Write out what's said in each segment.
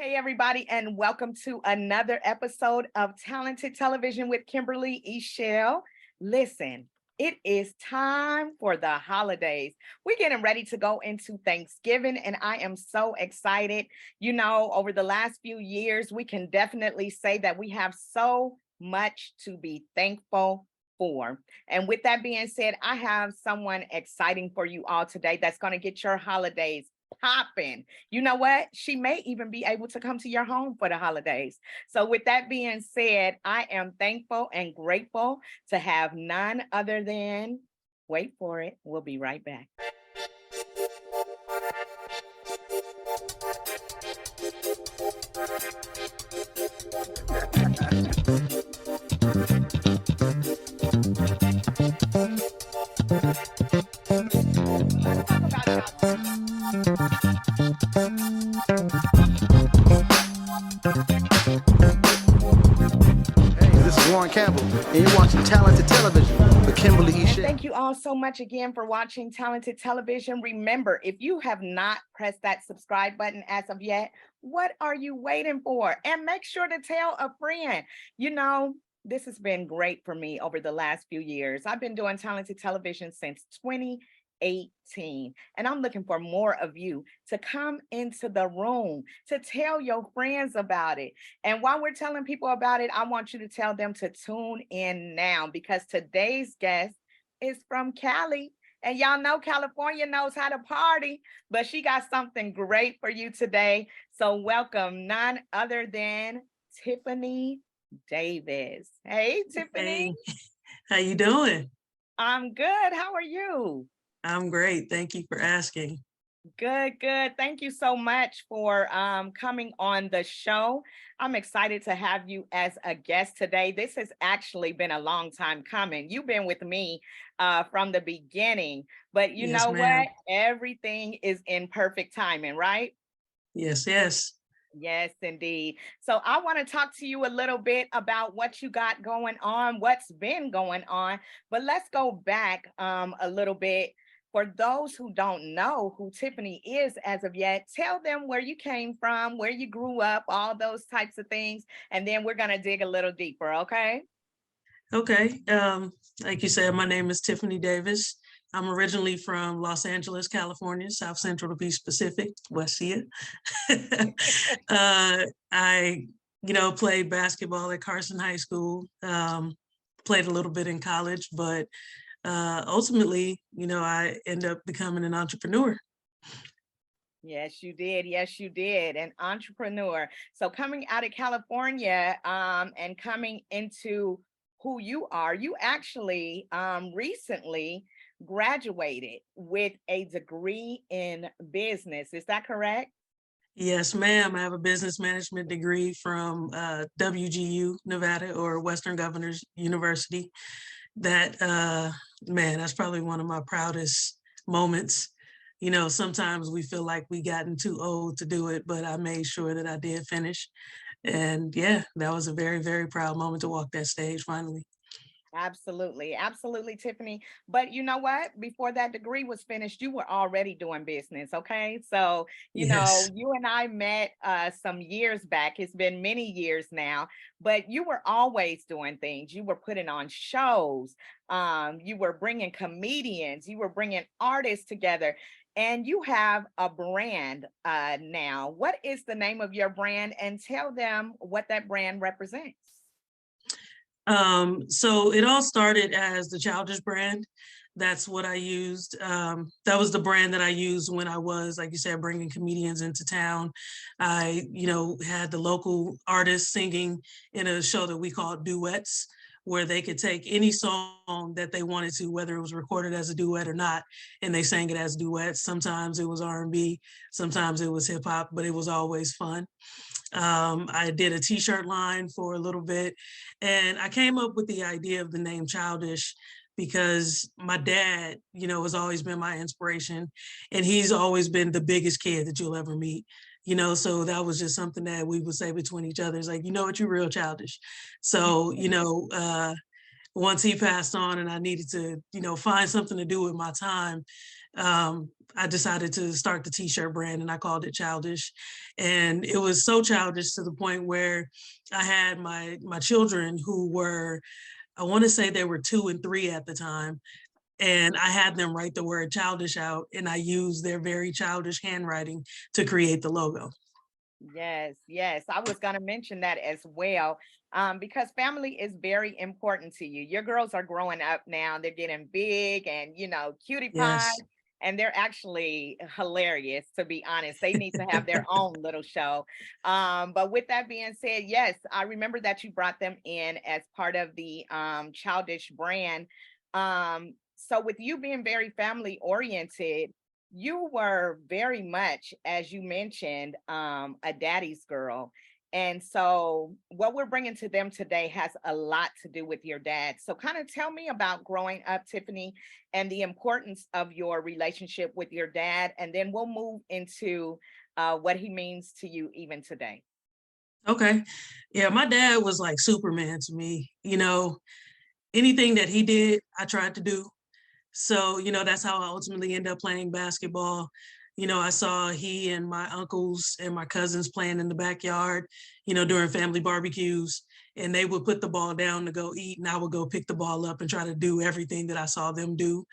Hey, everybody, and welcome to another episode of Talented Television with Kimberly, Eichelle. Listen, it is time for the holidays. We're getting ready to go into Thanksgiving, and I am so excited. You know, over the last few years, we can definitely say that we have so much to be thankful for. And with that being said, I have someone exciting for you all today that's going to get your holidays popping. You know what? She may even be able to come to your home for the holidays. So, with that being said, I am thankful and grateful to have none other than, wait for it, we'll be right back. Let's talk about This is Warren Campbell, and you're watching Talented Television with Kimberly Eichelle. Thank you all so much again for watching Talented Television. Remember, if you have not pressed that subscribe button as of yet, what are you waiting for? And make sure to tell a friend. You know, this has been great for me over the last few years. I've been doing Talented Television since 2018, and I'm looking for more of you to come into the room, to tell your friends about it. And while we're telling people about it, I want you to tell them to tune in now because today's guest is from Cali. And y'all know California knows how to party, but she got something great for you today. So welcome none other than Tiffany Davis. Hey, Tiffany. Hey, how you doing? I'm good. How are you? I'm great. Thank you for asking. Good, good. Thank you so much for coming on the show. I'm excited to have you as a guest today. This has actually been a long time coming. You've been with me from the beginning, but you Yes, know ma'am. what? Everything is in perfect timing, right? Yes, yes. Yes, indeed. So I want to talk to you a little bit about what you got going on, what's been going on, but let's go back a little bit. For those who don't know who Tiffany is as of yet, tell them where you came from, where you grew up, all those types of things, and then we're going to dig a little deeper, okay? Okay. Like you said, my name is Tiffany Davis. I'm originally from Los Angeles, California, South Central to be specific, West Sea. I, played basketball at Carson High School, played a little bit in college, but ultimately, I ended up becoming an entrepreneur. Yes, you did. Yes, you did. An entrepreneur. So coming out of California and coming into who you are, you actually recently graduated with a degree in business. Is that correct? Yes, ma'am. I have a business management degree from WGU, Nevada, or Western Governors University. That, man, that's probably one of my proudest moments. Sometimes we feel like we gotten too old to do it, but I made sure that I did finish. And yeah, that was a very, very proud moment to walk that stage finally. Absolutely. Absolutely, Tiffany. But you know what? Before that degree was finished, you were already doing business. Okay. So, Yes. you and I met some years back. It's been many years now, but you were always doing things. You were putting on shows. You were bringing comedians. You were bringing artists together. And you have a brand now. What is the name of your brand? And tell them what that brand represents. So it all started as the Childish brand. That's what I used. That was the brand that I used when I was, like you said, bringing comedians into town. I, had the local artists singing in a show that we called duets, where they could take any song that they wanted to, whether it was recorded as a duet or not, and they sang it as duets. Sometimes it was R&B, sometimes it was hip hop, but it was always fun. I did a t-shirt line for a little bit, and I came up with the idea of the name Childish because my dad, has always been my inspiration, and he's always been the biggest kid that you'll ever meet. So that was just something that we would say between each other. It's like, you know what, you're real childish. So, once he passed on and I needed to, find something to do with my time, I decided to start the t-shirt brand, and I called it Childish. And it was so childish to the point where I had my children, who were, I want to say they were 2 and 3 at the time, and I had them write the word childish out, and I used their very childish handwriting to create the logo. Yes, yes. I was going to mention that as well, because family is very important to you. Your girls are growing up now. They're getting big and, cutie pie. Yes. And they're actually hilarious, to be honest. They need to have their own little show. But with that being said, yes, I remember that you brought them in as part of the Childish brand. So with you being very family oriented, you were very much, as you mentioned, a daddy's girl. And so what we're bringing to them today has a lot to do with your dad. So kind of tell me about growing up, Tiffany, and the importance of your relationship with your dad. And then we'll move into what he means to you even today. Okay. Yeah, my dad was like Superman to me. Anything that he did, I tried to do. So, that's how I ultimately ended up playing basketball. I saw he and my uncles and my cousins playing in the backyard, during family barbecues, and they would put the ball down to go eat, and I would go pick the ball up and try to do everything that I saw them do.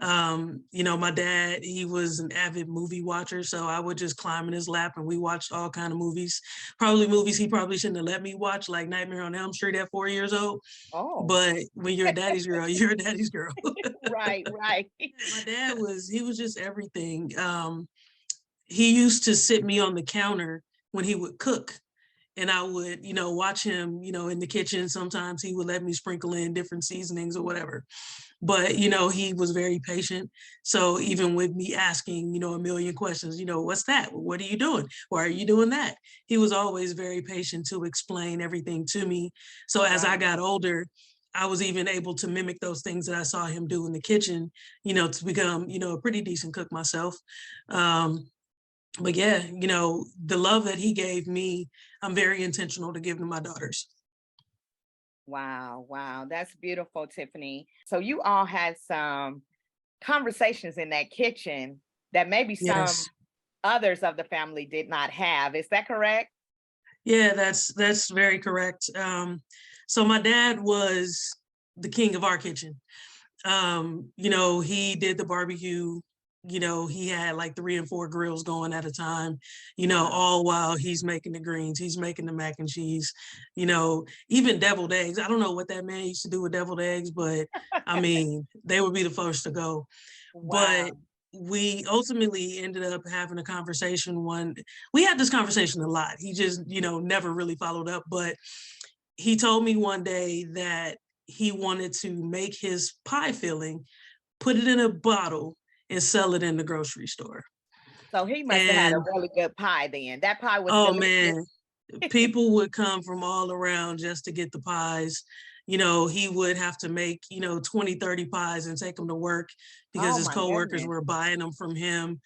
My dad, he was an avid movie watcher, so I would just climb in his lap and we watched all kind of movies, probably movies he probably shouldn't have let me watch, like Nightmare on Elm Street at 4 years old. Oh, But when you're a daddy's girl, you're a daddy's girl. right, right. My dad he was just everything. He used to sit me on the counter when he would cook, and I would, watch him, in the kitchen. Sometimes he would let me sprinkle in different seasonings or whatever. But, he was very patient. So even with me asking, a million questions, what's that? What are you doing? Why are you doing that? He was always very patient to explain everything to me. So as I got older, I was even able to mimic those things that I saw him do in the kitchen, to become, a pretty decent cook myself. But yeah, the love that he gave me, I'm very intentional to give to my daughters. Wow, wow. That's beautiful, Tiffany. So you all had some conversations in that kitchen that maybe some Yes. others of the family did not have. Is that correct? Yeah, that's very correct. So my dad was the king of our kitchen. He did the barbecue. He had like 3 and 4 grills going at a time, Wow. all while he's making the greens, he's making the mac and cheese, even deviled eggs. I don't know what that man used to do with deviled eggs, but I mean, they would be the first to go. But Wow. we ultimately ended up having a conversation. We had this conversation a lot. He just, never really followed up, but he told me one day that he wanted to make his pie filling, put it in a bottle, and sell it in the grocery store. So he must have had a And really good pie then. That pie was oh delicious. man, people would come from all around just to get the pies. He would have to make, 20, 30 pies and take them to work because Oh his my coworkers goodness. were buying them from him.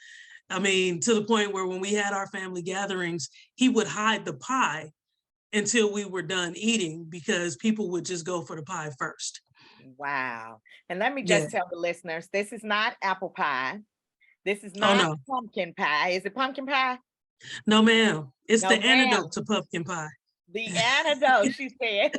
I mean, to the point where when we had our family gatherings, he would hide the pie until we were done eating because people would just go for the pie first. Wow. And let me Yeah. just tell the listeners, this is not apple pie. This is Oh not no. pumpkin pie. Is it pumpkin pie? No, ma'am. It's No, the ma'am. antidote to pumpkin pie. The antidote, she said.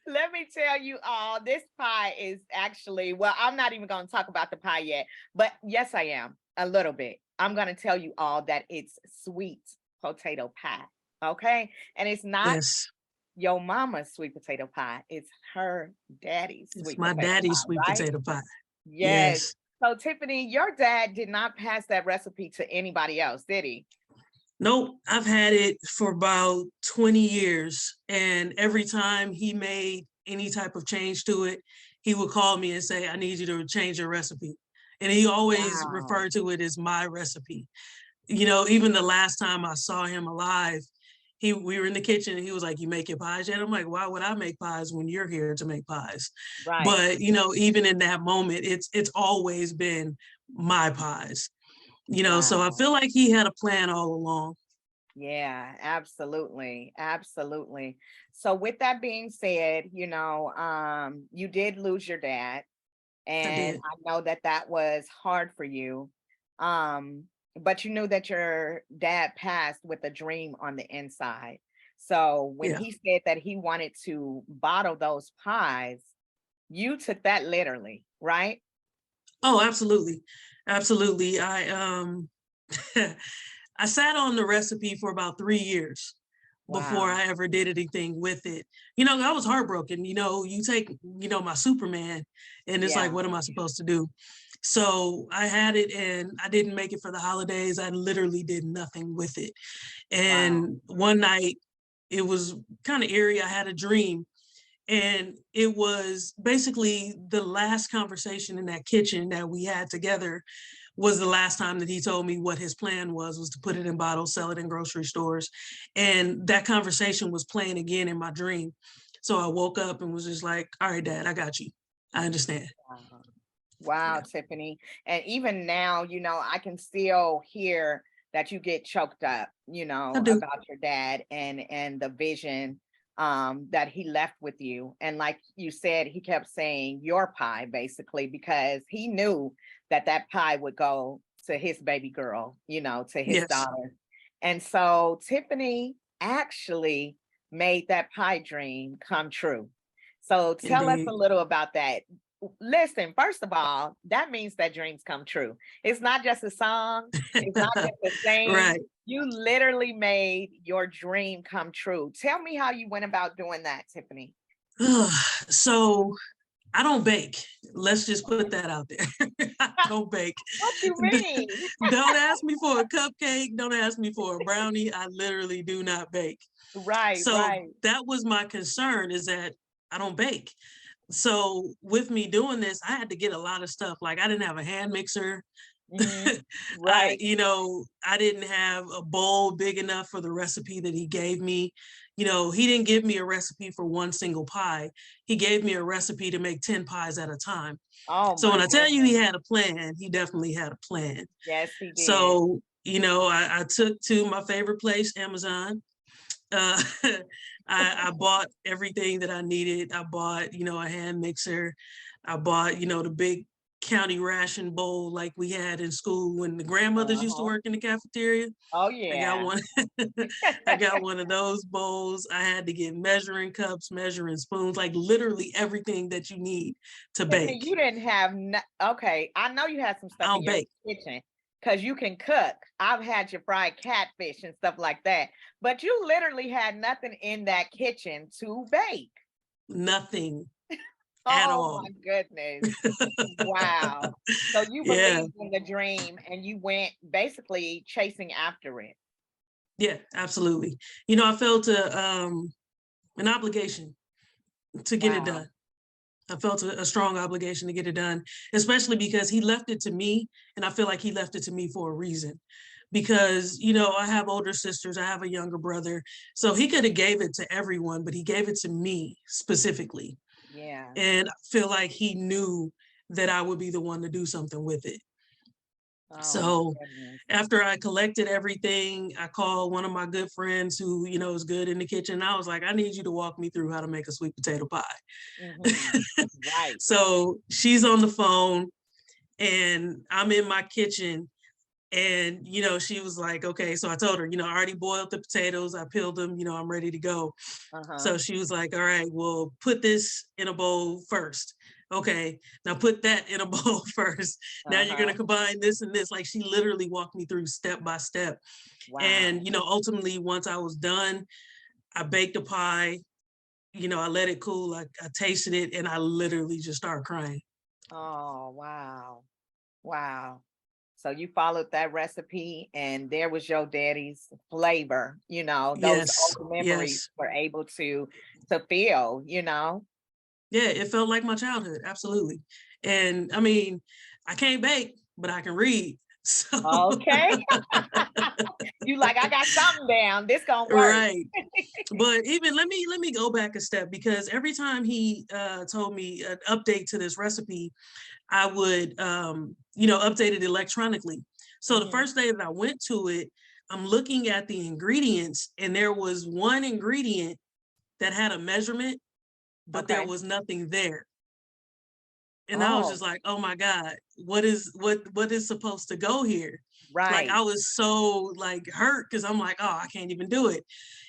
Let me tell you all, this pie is actually, well, I'm not even going to talk about the pie yet, but yes, I am a little bit. I'm going to tell you all that it's sweet potato pie. Okay. And it's not Yes. your mama's sweet potato pie. It's her daddy's It's sweet my potato daddy's pie, sweet right? potato pie. Yes. Yes. So Tiffany, your dad did not pass that recipe to anybody else, did he? Nope. I've had it for about 20 years. And every time he made any type of change to it, he would call me and say, I need you to change your recipe. And he always Wow. referred to it as my recipe. Even the last time I saw him alive, we were in the kitchen and he was like, you making pies yet? I'm like, why would I make pies when you're here to make pies? Right. But, even in that moment, it's always been my pies, so I Wow. feel like he had a plan all along. Yeah, absolutely. Absolutely. So with that being said, you did lose your dad, I and did. I know that that was hard for you. Um, but you knew that your dad passed with a dream on the inside. So when Yeah. he said that he wanted to bottle those pies, you took that literally, right? Oh, absolutely. Absolutely. I sat on the recipe for about 3 years before Wow. I ever did anything with it. I was heartbroken. You take, my Superman, and it's like, Yeah. what am I supposed to do? So I had it and I didn't make it for the holidays. I literally did nothing with it. Wow. And one night, it was kind of eerie. I had a dream, and it was basically the last conversation in that kitchen that we had together was the last time that he told me what his plan was to put it in bottles, sell it in grocery stores. And that conversation was playing again in my dream. So I woke up and was just like, all right, Dad, I got you. I understand. Wow. Wow, Yeah, Tiffany. And even now, I can still hear that you get choked up, I do. about your dad and the vision that he left with you. And like you said, he kept saying your pie basically because he knew that that pie would go to his baby girl, to his Yes, daughter. And so Tiffany actually made that pie dream come true. So tell us a indeed. little about that. Listen, first of all, that means that dreams come true. It's not just a song, it's not just a saying. Right. You literally made your dream come true. Tell me how you went about doing that, Tiffany. So I don't bake. Let's just put that out there. I don't bake. What you mean? Don't ask me for a cupcake. Don't ask me for a brownie. I literally do not bake. Right, So right. that was my concern, is that I don't bake. So with me doing this, I had to get a lot of stuff. Like, I didn't have a hand mixer. Mhm. I, Right. I didn't have a bowl big enough for the recipe that he gave me. He didn't give me a recipe for one single pie. He gave me a recipe to make 10 pies at a time. Oh So my when I tell you he goodness. had a plan, he definitely had a plan. Yes, he did. So, I took to my favorite place, Amazon. Uh, I bought everything that I needed. I bought, a hand mixer. I bought, the big county ration bowl like we had in school when the grandmothers used to Uh-huh. work in the cafeteria. Oh I got yeah. one. I got one of those bowls. I had to get measuring cups, measuring spoons, like literally everything that you need to Tiffany, bake. you didn't have okay. I know you had some I stuff in don't your bake. kitchen because you can cook. I've had your fried catfish and stuff like that, but you literally had nothing in that kitchen to bake. Nothing at Oh all. my goodness. Wow. So you Yeah. believed in the dream and you went basically chasing after it. Yeah, absolutely. I felt an obligation to get it Wow. done. I felt a strong obligation to get it done, especially because he left it to me. And I feel like he left it to me for a reason. Because, I have older sisters, I have a younger brother. So he could have gave it to everyone, but he gave it to me specifically. Yeah. And I feel like he knew that I would be the one to do something with it. Oh my So goodness. after I collected everything, I called one of my good friends who, is good in the kitchen. I was like, I need you to walk me through how to make a sweet potato pie. Right. So she's on the phone and I'm in my kitchen. And, she was like, okay. So I told her, I already boiled the potatoes. I peeled them, I'm ready to go. Uh-huh. So she was like, all right, well, put this in a bowl first. Okay, now put that in a bowl first. Now you're going to Uh-huh. combine this and this. Like, she literally walked me through step by step. Wow. And, ultimately, once I was done, I baked a pie. I let it cool. I tasted it and I literally just started crying. Oh, wow. Wow. So you followed that recipe and there was your daddy's flavor, those Yes, old memories yes. were able to feel. Yeah, it felt like my childhood. Absolutely. And I mean, I can't bake, but I can read. So Okay. You like, I got something down. This gonna work. right. But even let me go back a step, because every time he told me an update to this recipe, I would update it electronically. So the Mhm. first day that I went to it, I'm looking at the ingredients, and there was one ingredient that had a measurement, but there Okay. was nothing there. And I was Oh, just like, oh my God, what is supposed to go here? Like, right, I was so like hurt because I'm like, oh, I can't even do it.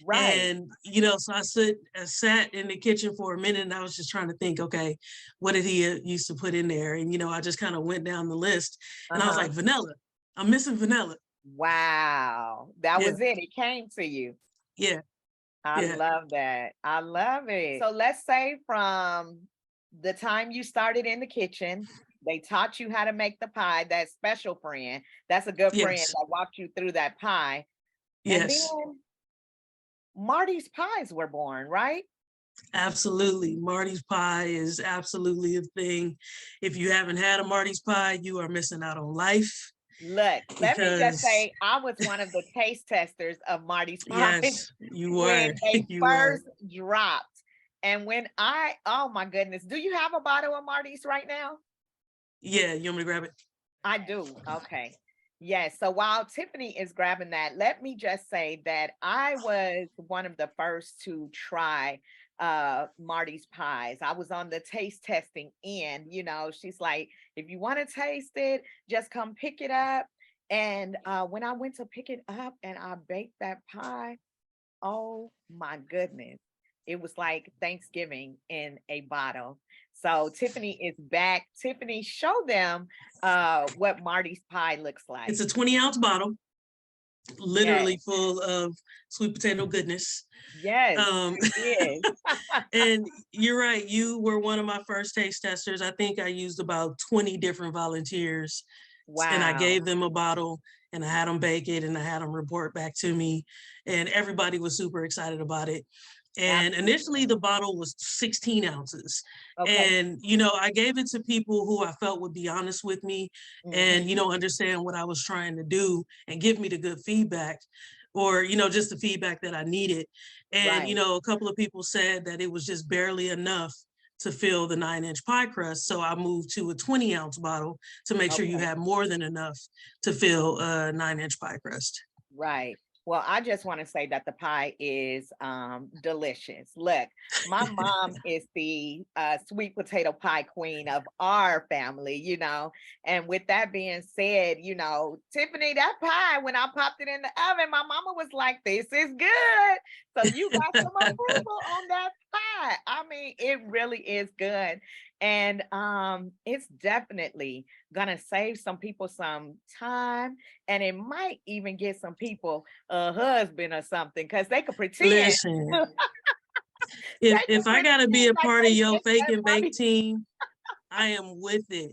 right. And so I sat in the kitchen for a minute, and I was just trying to think, okay, what did he used to put in there? And I just kind of went down the list, and I was Uh-huh. like, vanilla. I'm missing vanilla. Wow. That Yeah, was it. It came to you. yeah, I yeah. love that. I love it. So let's say from the time you started in the kitchen, they taught you how to make the pie, that special friend. That's a good friend Yes, that walked you through that pie. And then yes, Marty's pies were born, right? absolutely. Marty's pie is absolutely a thing. If you haven't had a Marty's pie, you are missing out on life Look, let me just because, say, I was one of the taste testers of Marty's pies yes, you were, when they you were. first dropped. And oh my goodness, do you have a bottle of Marty's right now? Yeah, you want me to grab it? I do. Okay. Yes. So while Tiffany is grabbing that, let me just say that I was one of the first to try Marty's pies. I was on the taste testing end, she's like, if you want to taste it, just come pick it up. And when I went to pick it up and I baked that pie, oh my goodness. It was like Thanksgiving in a bottle. So Tiffany is back. Tiffany, show them what Marty's pie looks It's like. a 20-ounce bottle, Yes, literally full of sweet potato goodness. yes, Um, it is. and you're right, you were one of my first taste testers. I think I used about 20 different volunteers, and I Wow. gave them a bottle, and I had them bake it, and I had them report back to me, and everybody was super excited about it. And Absolutely. initially the bottle was 16 ounces. Okay. And, I gave it to people who I felt would be honest with me and, Hmm. understand what I was trying to do and give me the good feedback or, just the feedback that I needed. And, Right. a couple of people said that it was just barely enough to fill the 9-inch pie crust. So I moved to a 20-ounce bottle to make sure you Okay. have more than enough to fill a 9-inch pie crust. Right. Well, I just want to say that the pie is delicious. Look, my mom is the sweet potato pie queen of our family, And with that being said, Tiffany, that pie, when I popped it in the oven, my mama was like, this is good. So you got some approval on that pie. I mean, it really is good. And it's definitely gonna save some people some time, and it might even get some people a husband or something because they could pretend. Listen, if They if could I gotta be pretend a like part of they your make fake that and bake money. team, I am with it.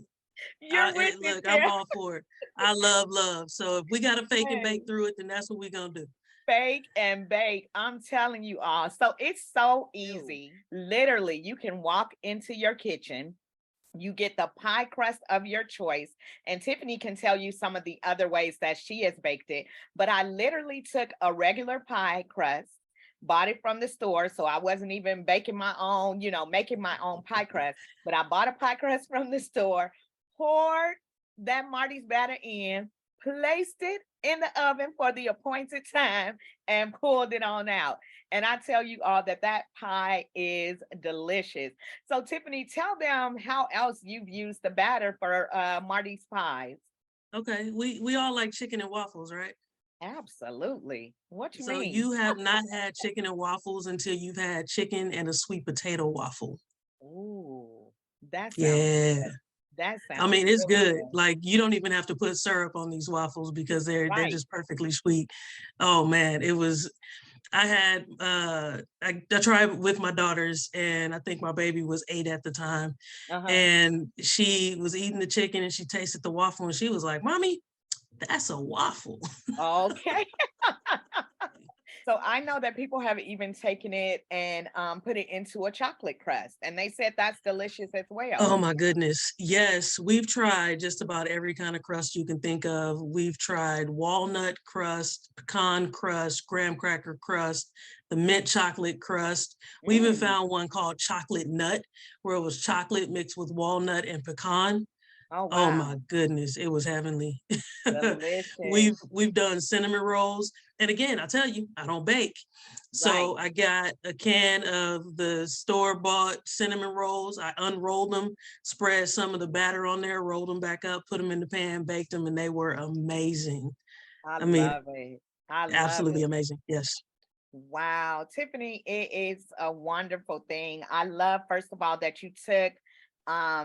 You're with it Look, I'm there. all for it. I love love. So if we gotta fake and Yes. bake through it, then that's what we're gonna do. Bake and bake. I'm telling you all. So it's so easy. Literally, you can walk into your kitchen. You get the pie crust of your choice. And Tiffany can tell you some of the other ways that she has baked it. But I literally took a regular pie crust, bought it from the store. So I wasn't even baking my own, making my own pie crust. But I bought a pie crust from the store, poured that Marty's batter in, placed it in the oven for the appointed time, and pulled it on out. And I tell you all that that pie is delicious. So Tiffany, tell them how else you've used the batter for Marty's pies. Okay. We all like chicken and waffles, right? Absolutely. What you So mean? you have not had chicken and waffles until you've had chicken and a sweet potato waffle. Ooh, that sounds Yeah. good. That I sounds mean, it's really good. good. Like you don't even have to put syrup on these waffles because they're Right. just perfectly sweet. Oh man, it was I had I tried with my daughters, and I think my baby was 8 at the time, Uh-huh. and she was eating the chicken and she tasted the waffle and she was like, "Mommy, that's a waffle." Okay. So I know that people have even taken it and put it into a chocolate crust, and they said that's delicious as Oh well. my goodness. Yes, we've tried just about every kind of crust you can think of. We've tried walnut crust, pecan crust, graham cracker crust, the mint chocolate crust. We even Mm, found one called chocolate nut, where it was chocolate mixed with walnut and pecan. Oh, Oh wow. my goodness, it was heavenly. Delicious. We've done cinnamon rolls. And again, I tell you, I don't bake. Right. So I got a can of the store-bought cinnamon rolls. I unrolled them, spread some of the batter on there, rolled them back up, put them in the pan, baked them, and they were amazing. I I mean, love it. I love absolutely it. amazing. Yes. Wow, Tiffany, it is a wonderful thing. I love, first of all, that you took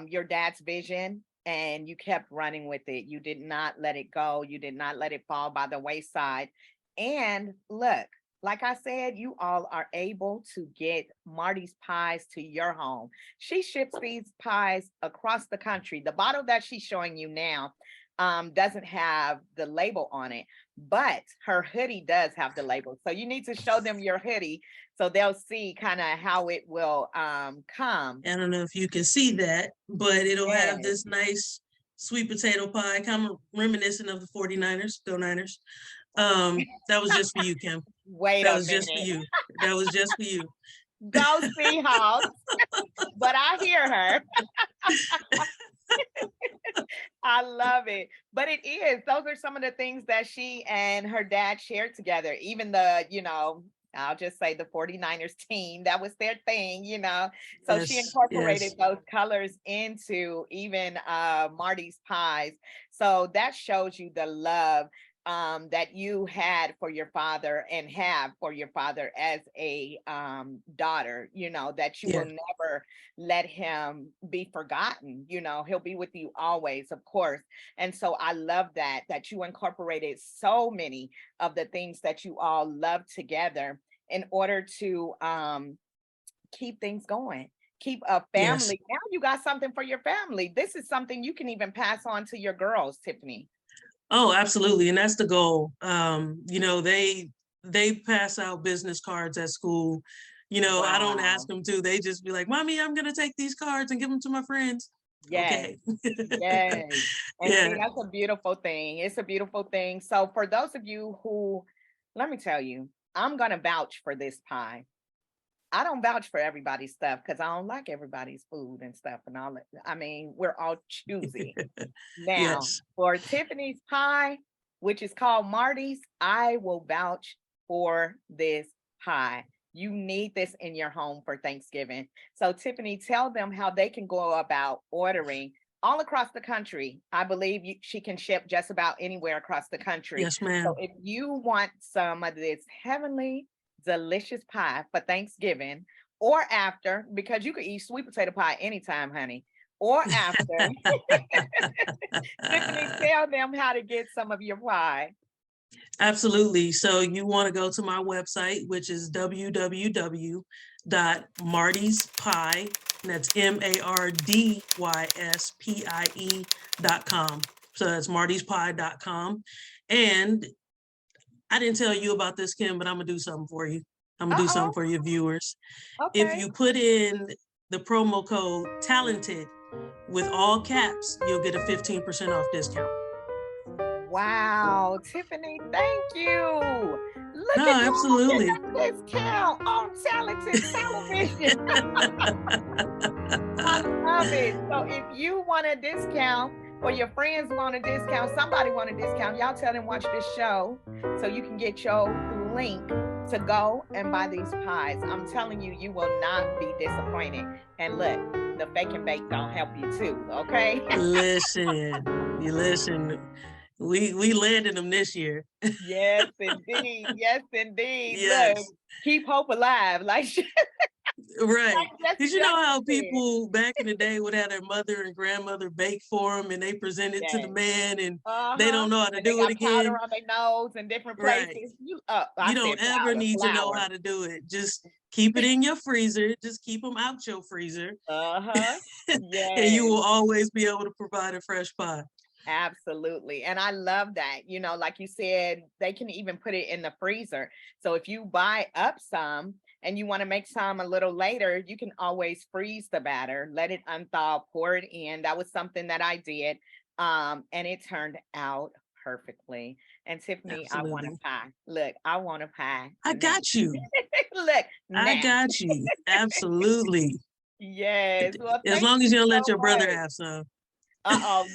your dad's vision and you kept running with it. You did not let it go. You did not let it fall by the wayside. And look, like I said, you all are able to get Marty's pies to your home. She ships these pies across the country. The bottle that she's showing you now doesn't have the label on it, but her hoodie does have the label. So you need to show them your hoodie so they'll see kind of how it will come. I don't know if you can see that, but it'll have Yes. this nice sweet potato pie, kind of reminiscent of the 49ers, go Niners. That was just for you, Kim. Wait That a was just for minute. you. That was just for you. Go Seahawks. But I hear her. I love it. But it is. Those are some of the things that she and her dad shared together. Even I'll just say the 49ers team, that was their thing, So she Yes, incorporated yes, those colors into even Marty's pies. So that shows you the love that you had for your father and have for your father as a daughter, that you yeah, will never let him be forgotten. He'll be with you always, of course. And so I love that you incorporated so many of the things that you all love together in order to keep things going, keep a yes. family. Now you got something for your family. This is something you can even pass on to your girls, Tiffany. Oh, absolutely. And that's the goal. They pass out business cards at school. I don't ask Wow. them to. They just be like, Mommy, I'm gonna take these cards and give them to my friends. Yes. Okay. Yes. And see, Yeah. that's a beautiful thing. It's a beautiful thing. So for those of you who, let me tell you, I'm going to vouch for this pie. I don't vouch for everybody's stuff because I don't like everybody's food and stuff and all that. I mean, we're all choosy. Now, Yes. for Tiffany's pie, which is called Marty's, I will vouch for this pie. You need this in your home for Thanksgiving. So, Tiffany, tell them how they can go about ordering all across the country. I believe she can ship just about anywhere across the country. Yes, So, ma'am. if you want some of this heavenly, delicious pie for Thanksgiving or after, because you could eat sweet potato pie anytime, honey, or after, Tiffany, tell them how to get some of your pie. Absolutely. So you want to go to my website, which is www.mardyspie, and that's MARDYSPIE.com. So that's mardyspie.com. And I didn't tell you about this, Kim, but I'm gonna do something for you. I'm gonna do something Uh-oh. for your viewers. If Okay. you put in the promo code talented with all caps, you'll get a 15% off discount. Wow, Tiffany, thank you. Look No, at you absolutely. getting a discount on Talented Television. I love it. So if you want a discount or your friends want a discount, somebody want a discount, y'all tell them watch this show so you can get your link to go and buy these pies. I'm telling you, you will not be disappointed. And look, the fake and bake don't help you too, okay? Listen, you listen. We landed them this year. Yes, indeed. Yes, indeed. Look, Yes. keep hope alive. Like Right. Did Jesse you know Jackson how said. people back in the day would have their mother and grandmother bake for them and they present it to the Yes. man and they Uh-huh. don't know how to And they do it got powder again? on their nose in different Right. places. You I don't said ever powder, need to know flour. how to do it. Just keep it in your freezer. Just keep them out your freezer. Uh-huh. And you Yes. will always be able to provide a fresh pie. Absolutely. And I love that. Like you said, they can even put it in the freezer. So if you buy up some and you want to make some a little later, you can always freeze the batter, let it unthaw, pour it in. That was something that I did. And it turned out perfectly. And Tiffany, I want a Absolutely. pie. Look, I want a pie I now. got you. Look, I now. got you. Absolutely. Yes. Well, As thank long as you you don't let so your brother much. have some. Uh-oh,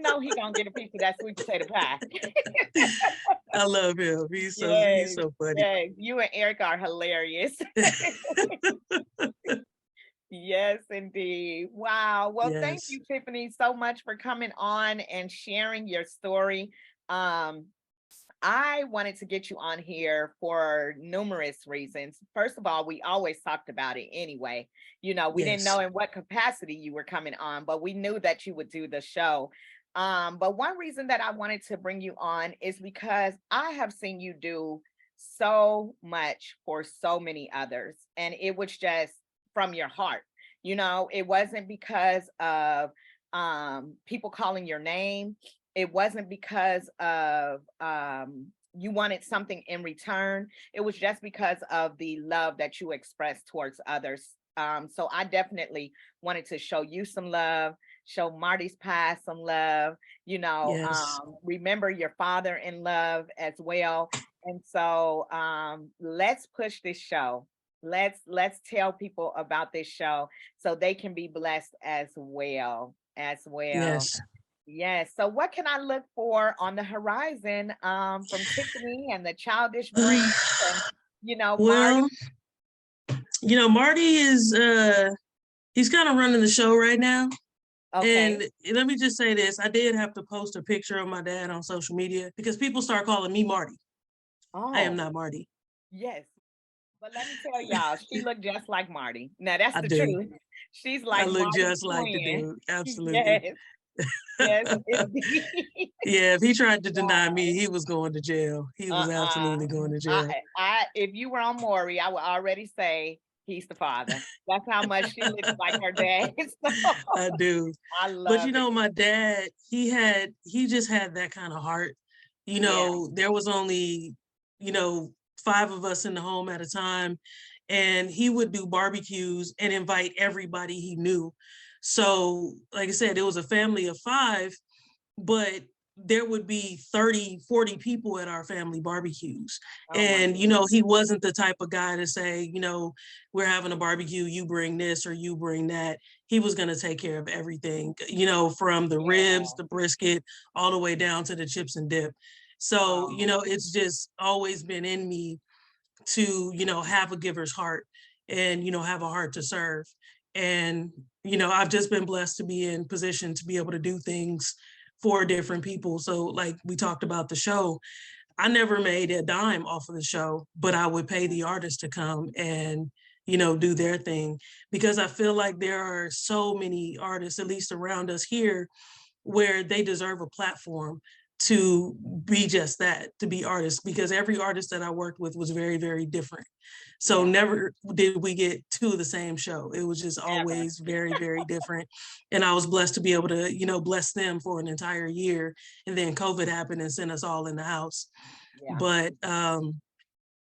now he gonna get a piece of that sweet potato pie. I love him. He's Yes, so funny. yes, you and Eric are hilarious. Yes, indeed. Wow. Well, thank Yes. you, Tiffany, so much for coming on and sharing your story. Um, I wanted to get you on here for numerous reasons. First of all, we always talked about it anyway. We didn't know Yes. in what capacity you were coming on, but we knew that you would do the show. But one reason that I wanted to bring you on is because I have seen you do so much for so many others, and it was just from your heart. It wasn't because of people calling your name. It wasn't because of you wanted something in return. It was just because of the love that you expressed towards others. So I definitely wanted to show you some love, show Marty's past some love, Yes. remember your father in love as well. And so let's push this show. Let's tell people about this show so they can be blessed as well. As well. Yes. Yes. So what can I look for on the horizon from Tiffany and the Childish Brand and Marty? Well, Marty is he's kind of running the show right now. Okay. And let me just say this. I did have to post a picture of my dad on social media because people start calling me Marty. I am Oh, not Marty. yes. But let me tell y'all, she looked just like Marty. Now that's I the do. truth. She's I like look Marty's just like the twin. dude. Absolutely. Yes. Yes, indeed. Yeah, if he tried to deny Wow. me, he was going to jail. He was Uh-uh. absolutely going to I, jail. if you were on Maury, I would already say he's the father. That's how much she looks like her dad. So I do. I But love it. my dad, he just had that kind of heart. Yeah. There was only, 5 of us in the home at a time, and he would do barbecues and invite everybody he knew. So, like I said, it was a family of 5, but there would be 30, 40 people at our family barbecues. Oh my And, goodness. he wasn't the type of guy to say, we're having a barbecue, you bring this or you bring that. He was going to take care of everything, from the ribs, Yeah. the brisket, all the way down to the chips and dip. So, Wow. it's just always been in me to, have a giver's heart and, have a heart to serve. And, I've just been blessed to be in position to be able to do things for different people. So like we talked about the show, I never made a dime off of the show, but I would pay the artists to come and, do their thing, because I feel like there are so many artists, at least around us here, where they deserve a platform to be just that, to be artists, because every artist that I worked with was very, very different. So Yeah. never did we get 2 of the same show. It was just Never. always very, very different. And I was blessed to be able to, bless them for an entire year. And then COVID happened and sent us all in the house. Yeah. But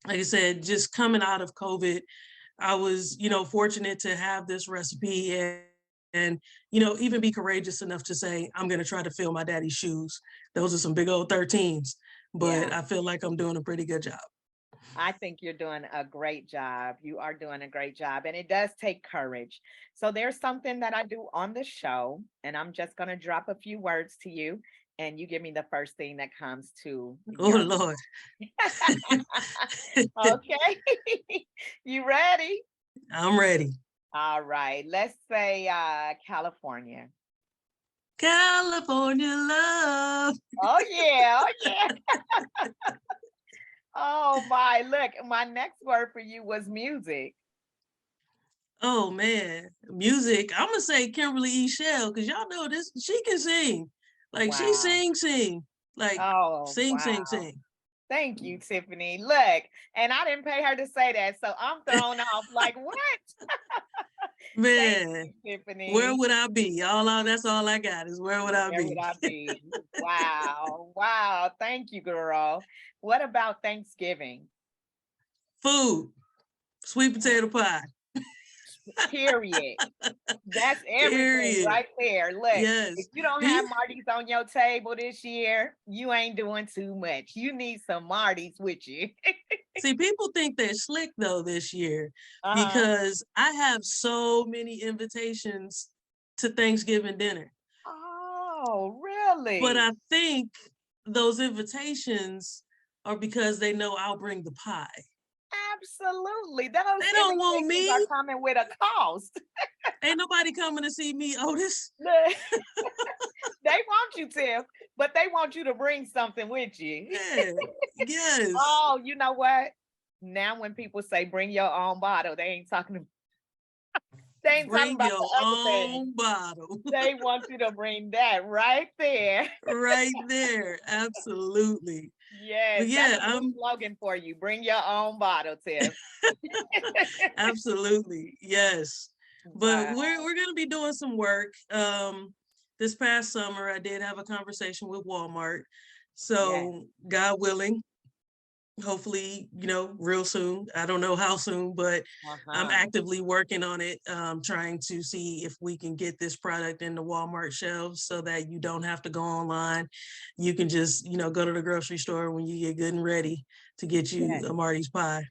like I said, just coming out of COVID, I was, fortunate to have this recipe and even be courageous enough to say, I'm going to try to fill my daddy's shoes. Those are some big old 13s, but Yeah. I feel like I'm doing a pretty good job. I think you're doing a great job. You are doing a great job, and it does take courage. So there's something that I do on the show, and I'm just going to drop a few words to you, and you give me the first thing that comes to Oh, your Lord. Okay. You ready? I'm ready. All right. Let's say California. California love. Oh yeah. Oh yeah. Oh my, look, my next word for you was music. Oh, man. Music. I'm going to say Kimberly Eichelle, because y'all know this. She can sing. Like, she Wow. sing. Like, Oh, sing, sing, wow. sing. Thank you, Tiffany. Look, and I didn't pay her to say that, so I'm thrown off like, what? Thank Man, you, where Tiffany. would I be? That's all I got is where would I Where would be? I be? Wow. Wow. Thank you, girl. What about Thanksgiving? Food, sweet potato pie. Period. That's everything Period. right there. Look, if Yes. you don't have These Marty's on your table this year, you ain't doing too much. You need some Marty's with you. See, people think they're slick though this year Uh-huh. because I have so many invitations to Thanksgiving dinner. Oh, really? But I think those invitations are because they know I'll bring the pie. Absolutely. Those They don't want invitations are me. coming with a cost. Ain't nobody coming to see me, Otis. They want you, Tiff, but they want you to bring something with you. Yeah. Yes. Oh, you know what? Now when people say bring your own bottle, they ain't talking about Bring the your other thing. own bottle. They want you to bring that right there. Right there. Absolutely. Yes, But yeah, that's a new slogan for you. Bring your own bottle, Tiff. absolutely. Yes. But Wow. we're gonna be doing some work. This past summer I did have a conversation with Walmart. So God willing, hopefully, real soon. I don't know how soon, but I'm actively working on it, trying to see if we can get this product in the Walmart shelves so that you don't have to go online. You can just, go to the grocery store when you get good and ready to get you a Mardy's pie.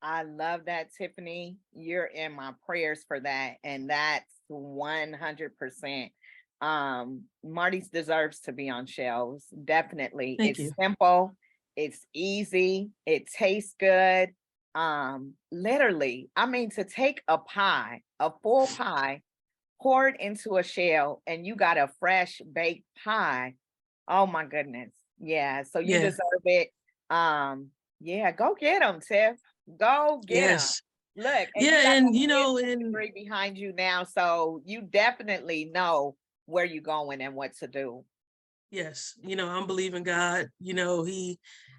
I love that, Tiffany. You're in my prayers for that. And that's 100%. Mardy's deserves to be on shelves. Definitely. Thank It's you. simple. It's easy. It tastes good. Literally, I mean, to take a pie, a full pie, pour it into a shell, and you got a fresh baked pie. Oh my goodness. Yeah. So you deserve it. Yeah, go get them, Tiff. Go get them. Look, and you got a degree behind you now, so you definitely know where you're going and what to do. Yes, I'm believing God.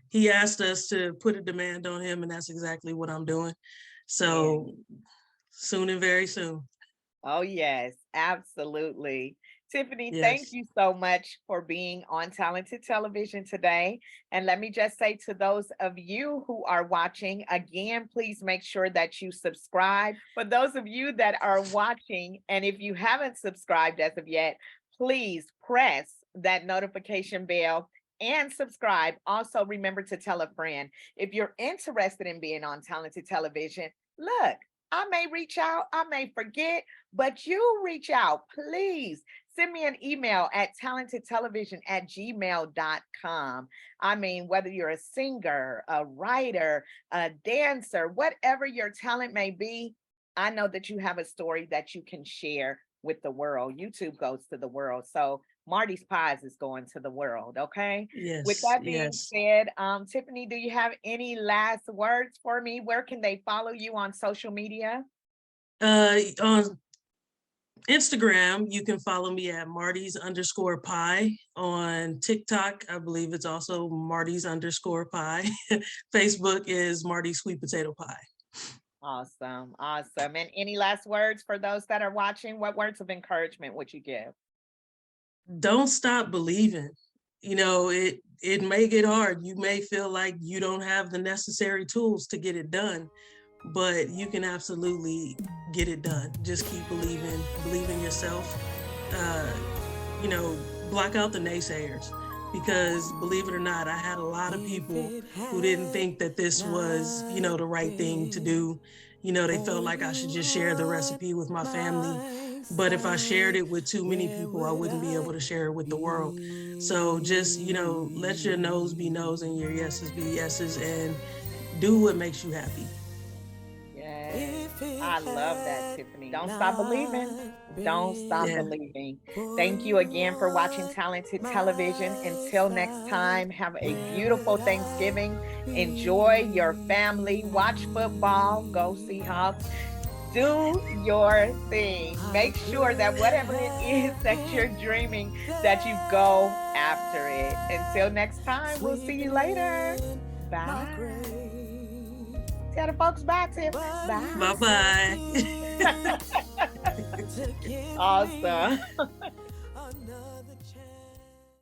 He asked us to put a demand on him, and that's exactly what I'm doing. So soon and very soon. Oh, yes, absolutely. Tiffany, thank you so much for being on Talented Television today. And let me just say to those of you who are watching, again, please make sure that you subscribe. For those of you that are watching, and if you haven't subscribed as of yet, please press that notification bell and subscribe. Also, remember to tell a friend. If you're interested in being on Talented Television, look, I may reach out, I may forget, but you reach out, please. Send me an email at talentedtelevision@gmail.com. I mean, whether you're a singer, a writer, a dancer, whatever your talent may be, I know that you have a story that you can share with the world. YouTube goes to the world. So Mardy's Pies is going to the world, okay? Yes. With that being said, Tiffany, do you have any last words for me? Where can they follow you on social media? On Instagram, you can follow me at Mardy's_pie. On TikTok, I believe it's also Mardy's_pie. Facebook is Mardy's Sweet Potato Pie. Awesome. Awesome. And any last words for those that are watching? What words of encouragement would you give? Don't stop believing. It may get hard. You may feel like you don't have the necessary tools to get it done, but you can absolutely get it done. Just keep believing, believe in yourself. Block out the naysayers, because believe it or not, I had a lot of people who didn't think that this was, the right thing to do. They felt like I should just share the recipe with my family. But if I shared it with too many people, I wouldn't be able to share it with the world. So just, let your no's be no's and your yeses be yeses, and do what makes you happy. Yes, I love that, Tiffany. Don't stop believing. Don't stop believing. Thank you again for watching Talented Television. Until next time, have a beautiful Thanksgiving. Enjoy your family. Watch football. Go Seahawks. Do your thing. Make sure that whatever it is that you're dreaming, that you go after it. Until next time, we'll see you later. Bye. Tell the folks bye, Tiff. Bye. Bye-bye. Awesome.